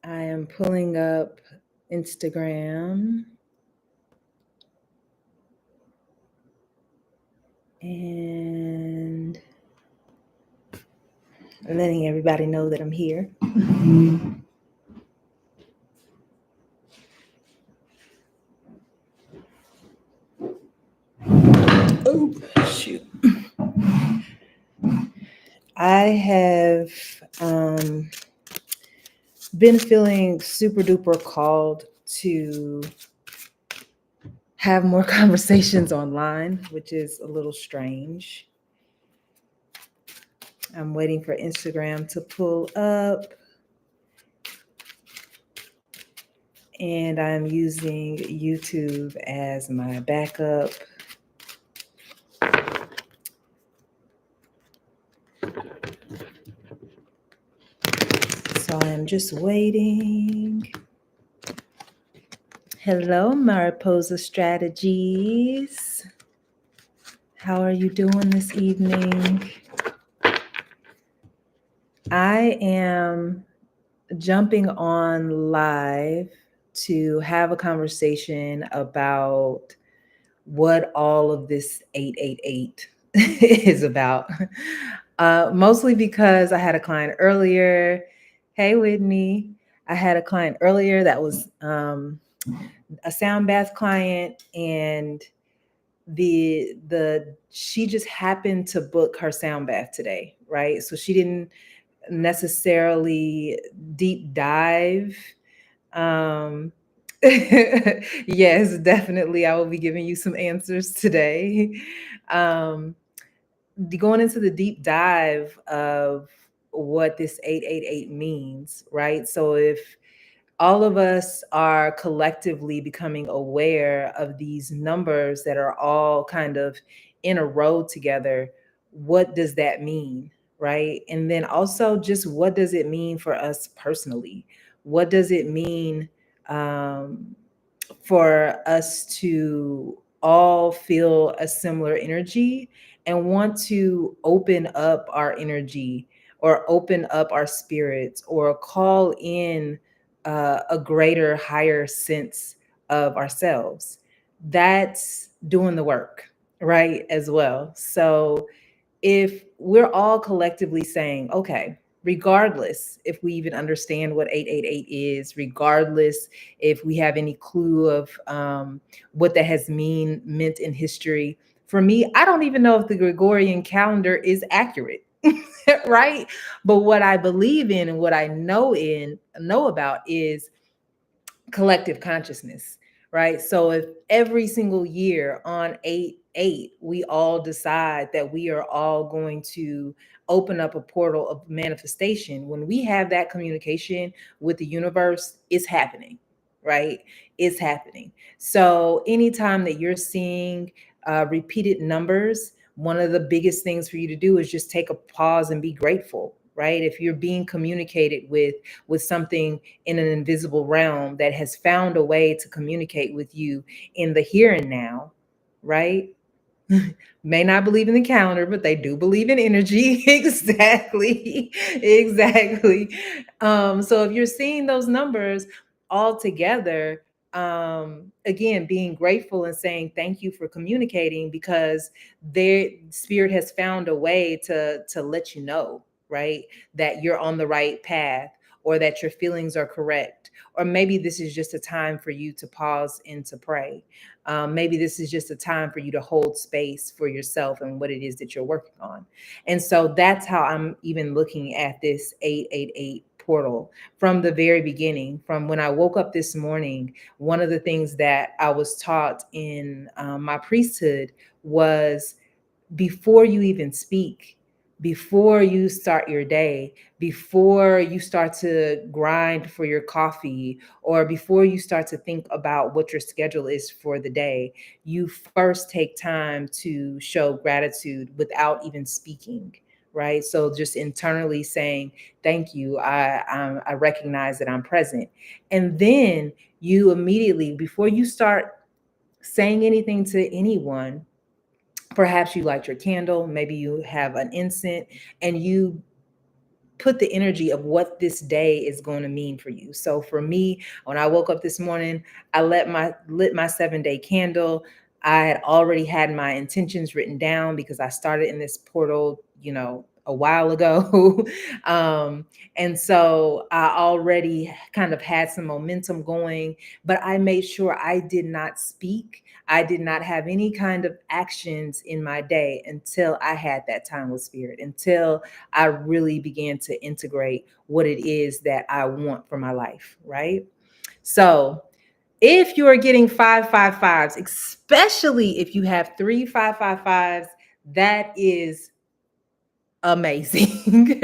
I am pulling up Instagram and letting everybody know that I'm here. Oh, shoot. I have been feeling super duper called to have more conversations online, which is a little strange. I'm waiting for Instagram to pull up. And I'm using YouTube as my backup. So I'm just waiting. Hello, Mariposa Strategies. How are you doing this evening? I am jumping on live to have a conversation about what all of this 888 is about. Mostly because I had a client earlier. Hey, Whitney. I had a client earlier that was a sound bath client, and she just happened to book her sound bath today, right? So she didn't necessarily deep dive. Yes, definitely. I will be giving you some answers today. Going into the deep dive of what this 888 means, right? So if all of us are collectively becoming aware of these numbers that are all kind of in a row together, what does that mean, right? And then also just what does it mean for us personally? What does it mean for us to all feel a similar energy and want to open up our energy or open up our spirits or call in a greater, higher sense of ourselves? That's doing the work, right? As well. So if we're all collectively saying, okay, regardless if we even understand what 888 is, regardless if we have any clue of what that has meant in history, for me, I don't even know if the Gregorian calendar is accurate. Right? But what I believe in and what I know about is collective consciousness, right? So if every single year on 8/8 we all decide that we are all going to open up a portal of manifestation, when we have that communication with the universe, it's happening, right? It's happening. So anytime that you're seeing repeated numbers, one of the biggest things for you to do is just take a pause and be grateful, right? If you're being communicated with something in an invisible realm that has found a way to communicate with you in the here and now, right? May not believe in the calendar, but they do believe in energy. Exactly. Exactly. So if you're seeing those numbers all together, again, being grateful and saying thank you for communicating, because their spirit has found a way to let you know, right, that you're on the right path, or that your feelings are correct, or maybe this is just a time for you to pause and to pray. Maybe this is just a time for you to hold space for yourself and what it is that you're working on. And so that's how I'm even looking at this 888 portal from the very beginning. From when I woke up this morning, one of the things that I was taught in my priesthood was, before you even speak, before you start your day, before you start to grind for your coffee, or before you start to think about what your schedule is for the day, you first take time to show gratitude without even speaking, right? So just internally saying, thank you, I recognize that I'm present. And then you immediately, before you start saying anything to anyone, perhaps you light your candle, maybe you have an incense, and you put the energy of what this day is going to mean for you. So for me, when I woke up this morning, I lit my 7-day candle. I had already had my intentions written down because I started in this portal, a while ago. And so I already kind of had some momentum going, but I made sure I did not speak. I did not have any kind of actions in my day until I had that time with spirit, until I really began to integrate what it is that I want for my life, right? So if you are getting 555s, especially if you have 3 555s, that is amazing.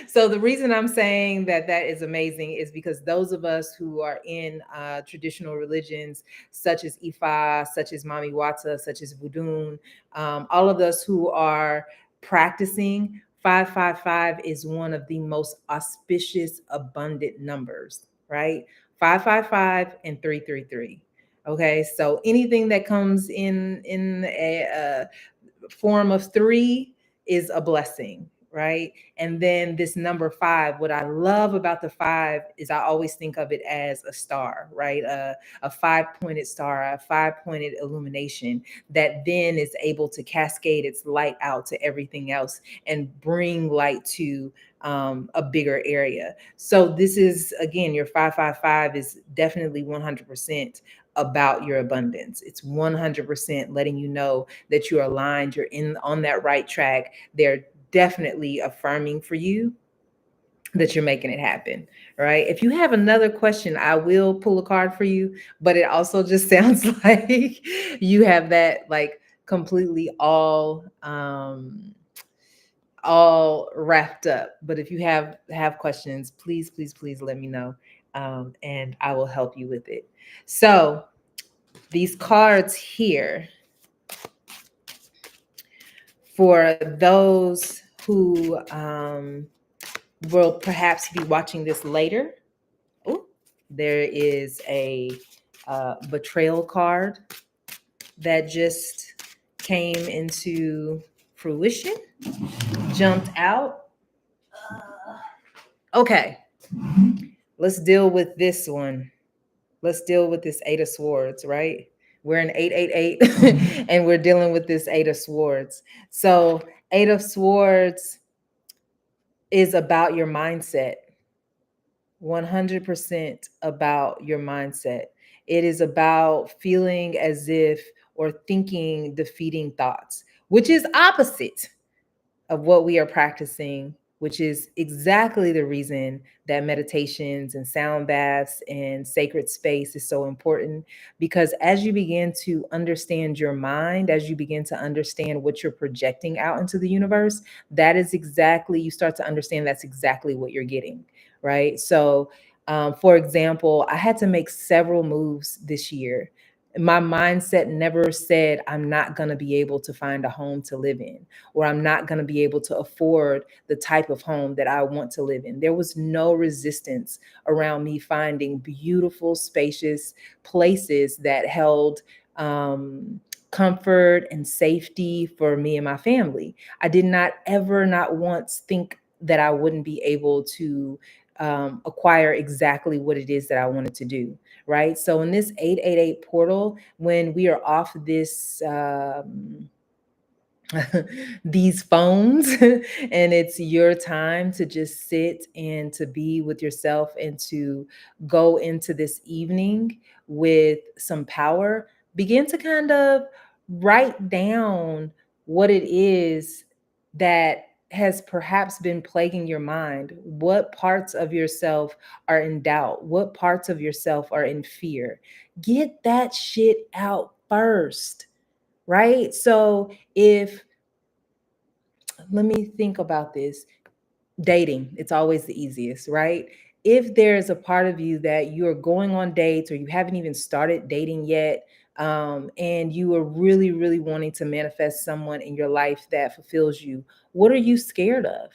So the reason I'm saying that that is amazing is because those of us who are in traditional religions such as Ifa, such as Mami Wata, such as Vudun, all of us who are practicing 555 is one of the most auspicious, abundant numbers, right? 555 and 333. Okay, so anything that comes in a form of three is a blessing, right? And then this number five, what I love about the five is I always think of it as a star, right? A five-pointed star, a five-pointed illumination that then is able to cascade its light out to everything else and bring light to a bigger area. So this is, again, your 555 is definitely 100% about your abundance. It's 100% letting you know that you're aligned, you're in on that right track. They're definitely affirming for you that you're making it happen. Right. If you have another question, I will pull a card for you, but it also just sounds like you have that like completely all wrapped up. But if you have questions, please, please, please let me know. And I will help you with it. So these cards here, for those who will perhaps be watching this later, ooh, there is a betrayal card that just came into fruition, jumped out. Okay, let's deal with this one. Let's deal with this Eight of Swords, right? We're in 888 and we're dealing with this Eight of Swords. So, Eight of Swords is about your mindset, 100% about your mindset. It is about feeling as if or thinking defeating thoughts, which is opposite of what we are practicing, which is exactly the reason that meditations and sound baths and sacred space is so important. Because as you begin to understand your mind, as you begin to understand what you're projecting out into the universe, that is exactly, you start to understand that's exactly what you're getting, right? So, for example, I had to make several moves this year. My mindset never said, I'm not going to be able to find a home to live in, or I'm not going to be able to afford the type of home that I want to live in. There was no resistance around me finding beautiful, spacious places that held comfort and safety for me and my family. I did not ever, not once, think that I wouldn't be able to acquire exactly what it is that I wanted to do. Right. So in this 888 portal, when we are off this, these phones and it's your time to just sit and to be with yourself and to go into this evening with some power, begin to kind of write down what it is that has perhaps been plaguing your mind. What parts of yourself are in doubt? What parts of yourself are in fear? Get that shit out first, right? So if, let me think about this. Dating, it's always the easiest, right? If there's a part of you that you're going on dates or you haven't even started dating yet, and you are really, really wanting to manifest someone in your life that fulfills you, what are you scared of?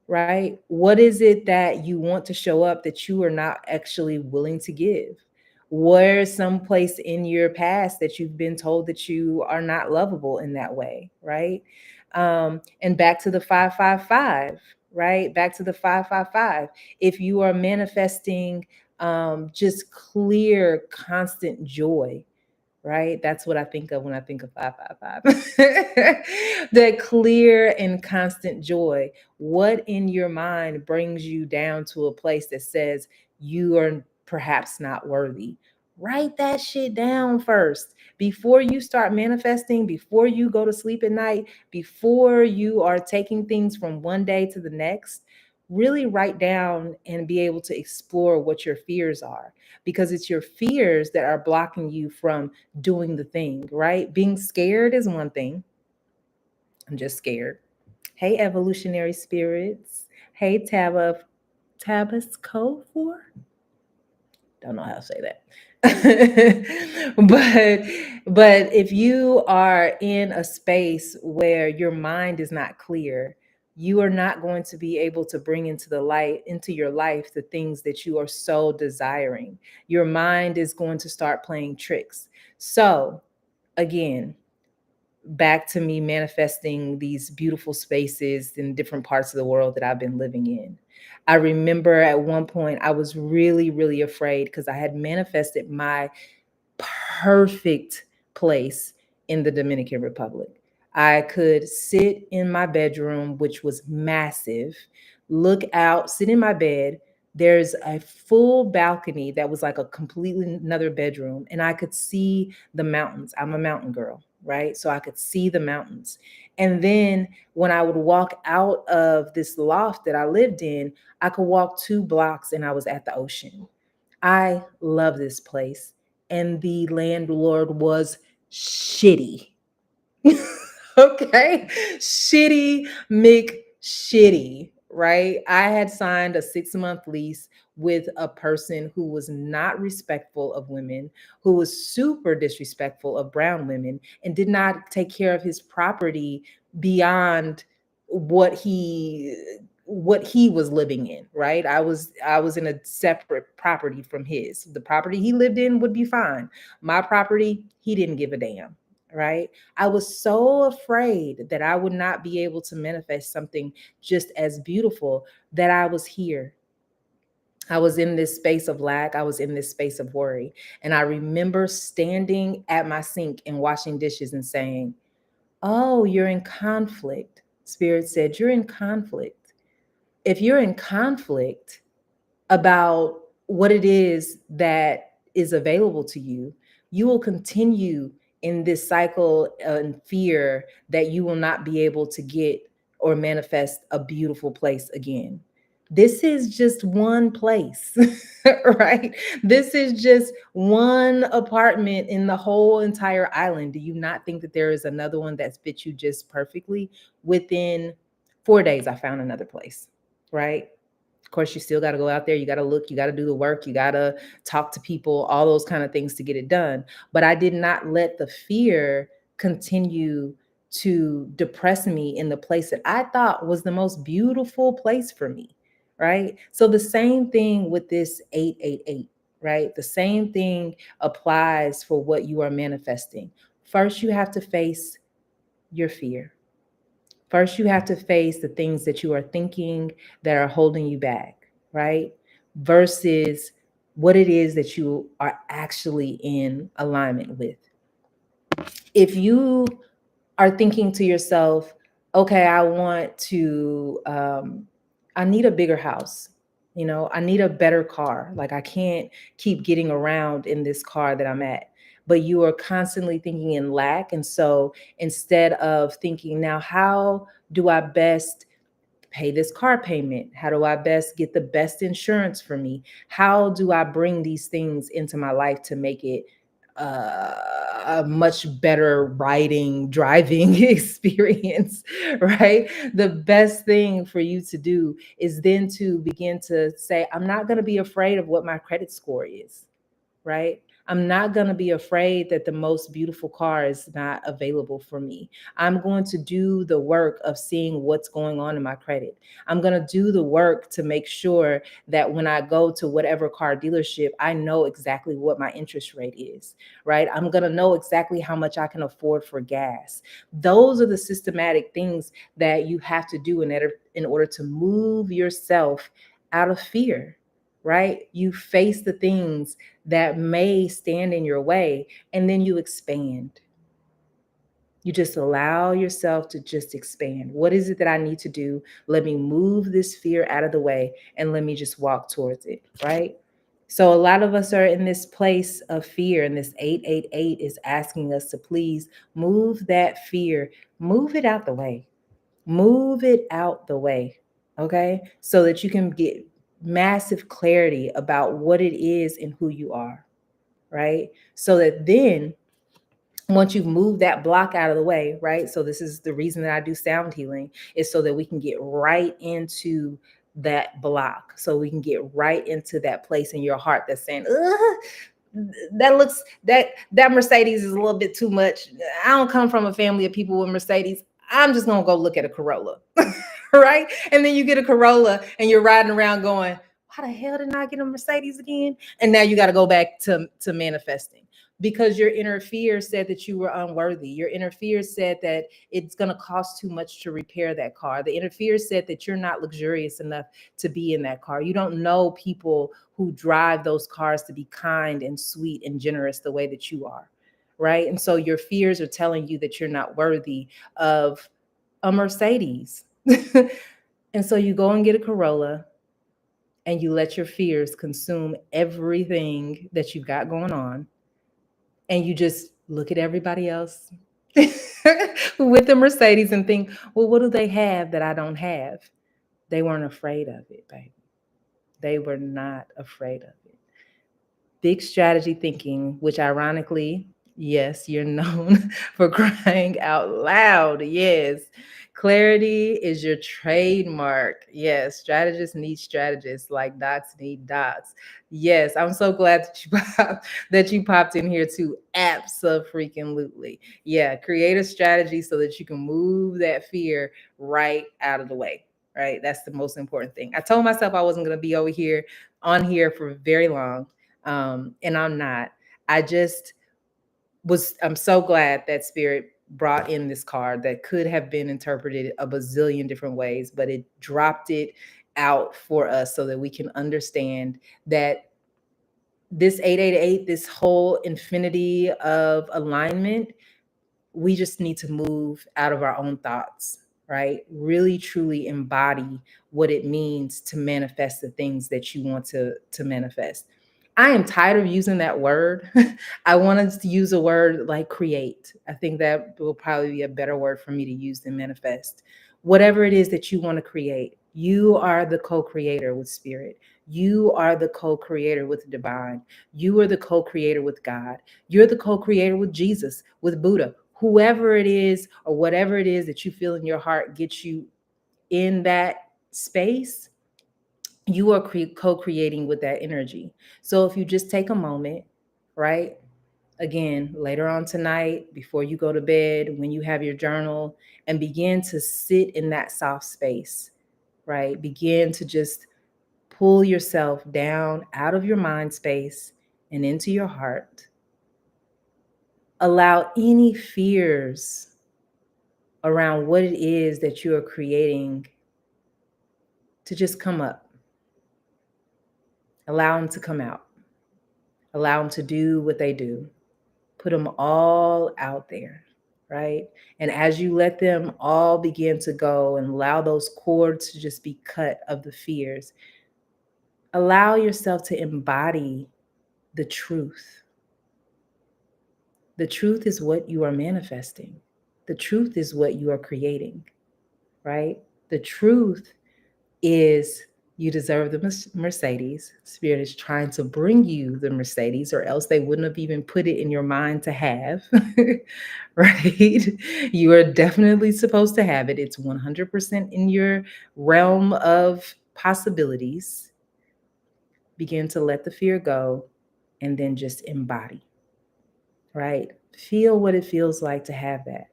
Right? What is it that you want to show up that you are not actually willing to give? Where's some place in your past that you've been told that you are not lovable in that way, right? And back to the 555, right? Back to the 555. If you are manifesting just clear, constant joy, right? That's what I think of when I think of 555. That clear and constant joy. What in your mind brings you down to a place that says you are perhaps not worthy? Write that shit down first before you start manifesting, before you go to sleep at night, before you are taking things from one day to the next. Really write down and be able to explore what your fears are, because it's your fears that are blocking you from doing the thing, right? Being scared is one thing. I'm just scared. Hey, evolutionary spirits. Hey, Tabasco 4. Don't know how to say that. but if you are in a space where your mind is not clear, you are not going to be able to bring into the light, into your life, the things that you are so desiring. Your mind is going to start playing tricks. So again, back to me manifesting these beautiful spaces in different parts of the world that I've been living in. I remember at one point I was really, really afraid because I had manifested my perfect place in the Dominican Republic. I could sit in my bedroom, which was massive, look out, sit in my bed. There's a full balcony that was like a completely another bedroom, and I could see the mountains. I'm a mountain girl, right? So I could see the mountains. And then when I would walk out of this loft that I lived in, I could walk 2 blocks and I was at the ocean. I love this place. And the landlord was shitty. Okay. Shitty McShitty, right? I had signed a 6-month lease with a person who was not respectful of women, who was super disrespectful of brown women, and did not take care of his property beyond what he was living in, right? I was in a separate property from his. The property he lived in would be fine. My property, he didn't give a damn, right? I was so afraid that I would not be able to manifest something just as beautiful that I was here. I was in this space of lack. I was in this space of worry. And I remember standing at my sink and washing dishes and saying, "Oh, you're in conflict." Spirit said, "You're in conflict. If you're in conflict about what it is that is available to you, you will continue in this cycle and fear that you will not be able to get or manifest a beautiful place again. This is just one place, right? This is just one apartment in the whole entire island. Do you not think that there is another one that fits you just perfectly? Within 4 days, I found another place, right? Of course, you still got to go out there. You got to look, you got to do the work, you got to talk to people, all those kind of things to get it done. But I did not let the fear continue to depress me in the place that I thought was the most beautiful place for me, right? So the same thing with this 888, right? The same thing applies for what you are manifesting. First, you have to face your fear. First, you have to face the things that you are thinking that are holding you back, right? Versus what it is that you are actually in alignment with. If you are thinking to yourself, okay, I need a bigger house. I need a better car. Like, I can't keep getting around in this car that I'm at. But you are constantly thinking in lack. And so instead of thinking, now, how do I best pay this car payment? How do I best get the best insurance for me? How do I bring these things into my life to make it a much better driving experience, right? The best thing for you to do is then to begin to say, I'm not going to be afraid of what my credit score is, right? I'm not going to be afraid that the most beautiful car is not available for me. I'm going to do the work of seeing what's going on in my credit. I'm going to do the work to make sure that when I go to whatever car dealership, I know exactly what my interest rate is, right? I'm going to know exactly how much I can afford for gas. Those are the systematic things that you have to do in order to move yourself out of fear, right? You face the things that may stand in your way, and then you expand. You just allow yourself to just expand. What is it that I need to do? Let me move this fear out of the way and let me just walk towards it, right? So a lot of us are in this place of fear, and this 888 is asking us to please move that fear, move it out the way. Move it out the way, okay? So that you can get massive clarity about what it is and who you are, right? So that then once you've moved that block out of the way, right? So this is the reason that I do sound healing, is so that we can get right into that block. So we can get right into that place in your heart that's saying, that Mercedes is a little bit too much. I don't come from a family of people with Mercedes. I'm just gonna go look at a Corolla. Right? And then you get a Corolla and you're riding around going, why the hell did I get a Mercedes again? And now you got to go back to manifesting, because your inner fear said that you were unworthy. Your inner fear said that it's going to cost too much to repair that car. The inner fear said that you're not luxurious enough to be in that car. You don't know people who drive those cars to be kind and sweet and generous the way that you are, right? And so your fears are telling you that you're not worthy of a Mercedes. And so you go and get a Corolla and you let your fears consume everything that you've got going on. And you just look at everybody else with the Mercedes and think, well, what do they have that I don't have? They weren't afraid of it, baby. They were not afraid of it. Big strategy thinking, which ironically, yes, you're known for crying out loud. Yes. Clarity is your trademark. Yes. Strategists need strategists like docs need docs. Yes. I'm so glad that you popped in here too. Absolutely. Yeah. Create a strategy so that you can move that fear right out of the way. Right. That's the most important thing. I told myself I wasn't going to be over here on here for very long. And I'm not. I just I'm so glad that Spirit brought in this card that could have been interpreted a bazillion different ways, but it dropped it out for us so that we can understand that this 888, this whole infinity of alignment, we just need to move out of our own thoughts, right? Really truly embody what it means to manifest the things that you want to manifest. I am tired of using that word. I wanted to use a word like create. I think that will probably be a better word for me to use than manifest. Whatever it is that you want to create, you are the co-creator with Spirit. You are the co-creator with the divine. You are the co-creator with God. You're the co-creator with Jesus, with Buddha. Whoever it is or whatever it is that you feel in your heart gets you in that space, you are co-creating with that energy. So if you just take a moment, right? Again, later on tonight, before you go to bed, when you have your journal, and begin to sit in that soft space, right? Begin to just pull yourself down out of your mind space and into your heart. Allow any fears around what it is that you are creating to just come up. Allow them to come out. Allow them to do what they do. Put them all out there, right? And as you let them all begin to go and allow those cords to just be cut of the fears, allow yourself to embody the truth. The truth is what you are manifesting. The truth is what you are creating, right? The truth is you deserve the Mercedes. Spirit is trying to bring you the Mercedes, or else they wouldn't have even put it in your mind to have, right? You are definitely supposed to have it. It's 100% in your realm of possibilities. Begin to let the fear go and then just embody, right? Feel what it feels like to have that.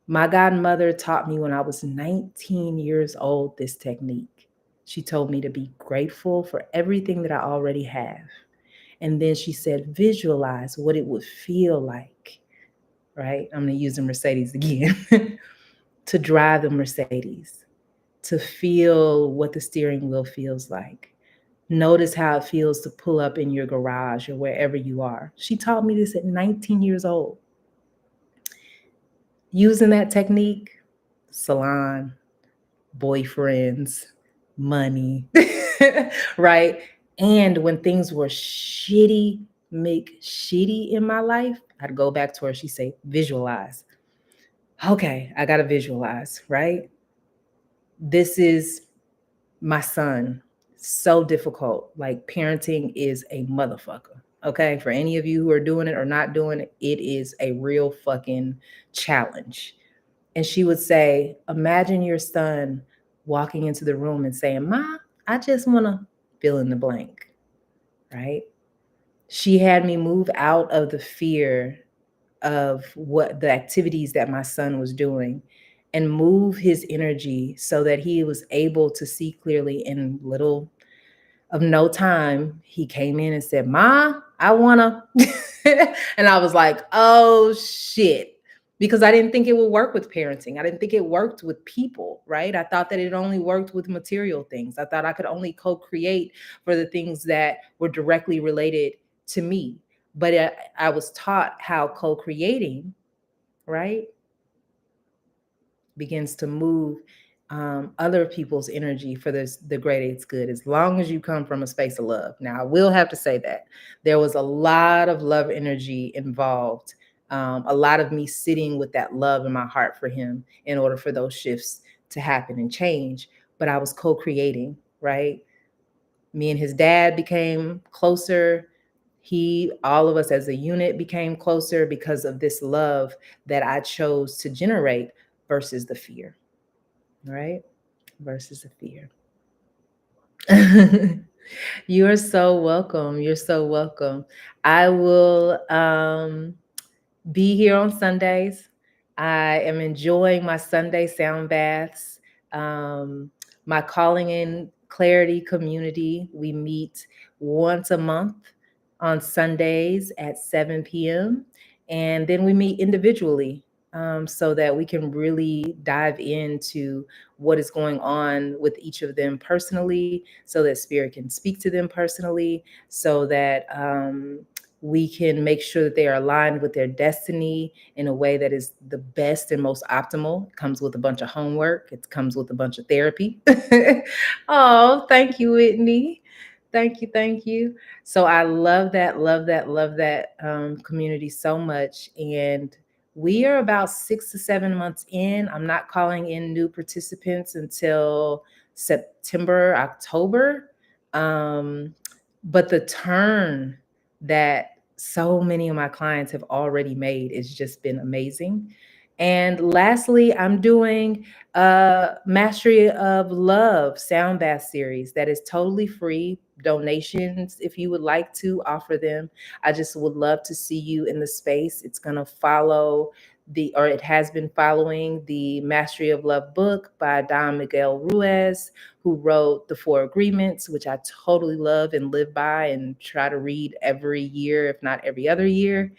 My godmother taught me when I was 19 years old this technique. She told me to be grateful for everything that I already have. And then she said, visualize what it would feel like, right? I'm going to use the Mercedes again to drive the Mercedes, to feel what the steering wheel feels like. Notice how it feels to pull up in your garage or wherever you are. She taught me this at 19 years old. Using that technique, salon, boyfriends, money, right? And when things were shitty, make shitty in my life, I'd go back to her. She'd say, visualize. Okay, I got to visualize, right? This is my son. So difficult. Like parenting is a motherfucker. Okay, for any of you who are doing it or not doing it, it is a real fucking challenge. And she would say, imagine your son walking into the room and saying, Ma, I just want to fill in the blank, right? She had me move out of the fear of what the activities that my son was doing and move his energy so that he was able to see clearly in little of no time. He came in and said, Ma, I wanna. And I was like, oh shit. Because I didn't think it would work with parenting. I didn't think it worked with people, right? I thought that it only worked with material things. I thought I could only co-create for the things that were directly related to me. But I was taught how co-creating, right, begins to move other people's energy for the greatest good, as long as you come from a space of love. Now, I will have to say that there was a lot of love energy involved, a lot of me sitting with that love in my heart for him in order for those shifts to happen and change. But I was co-creating, right? Me and his dad became closer. All of us as a unit became closer because of this love that I chose to generate versus the fear, right? Versus the fear. You're so welcome. You're so welcome. I will be here on Sundays. I am enjoying my Sunday sound baths. Um, my Calling in Clarity community, we meet once a month on Sundays at 7 p.m. And then we meet individually so that we can really dive into what is going on with each of them personally, so that Spirit can speak to them personally, so that we can make sure that they are aligned with their destiny in a way that is the best and most optimal. It comes with a bunch of homework. It comes with a bunch of therapy. Oh, thank you, Whitney. Thank you. Thank you. So I love that, love that, love that community so much. And we are about 6 to 7 months in. I'm not calling in new participants until September, October. But the turn that so many of my clients have already made has just been amazing. And lastly, I'm doing a Mastery of Love sound bath series that is totally free. Donations, if you would like to offer them. I just would love to see you in the space. It's going to follow it has been following the Mastery of Love book by Don Miguel Ruiz, who wrote The Four Agreements, which I totally love and live by and try to read every year, if not every other year.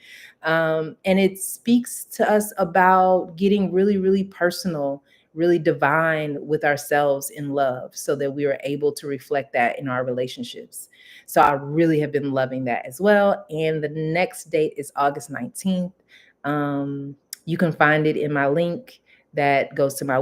And it speaks to us about getting really, really personal, really divine with ourselves in love, so that we are able to reflect that in our relationships. So I really have been loving that as well. And the next date is August 19th. You can find it in my link that goes to my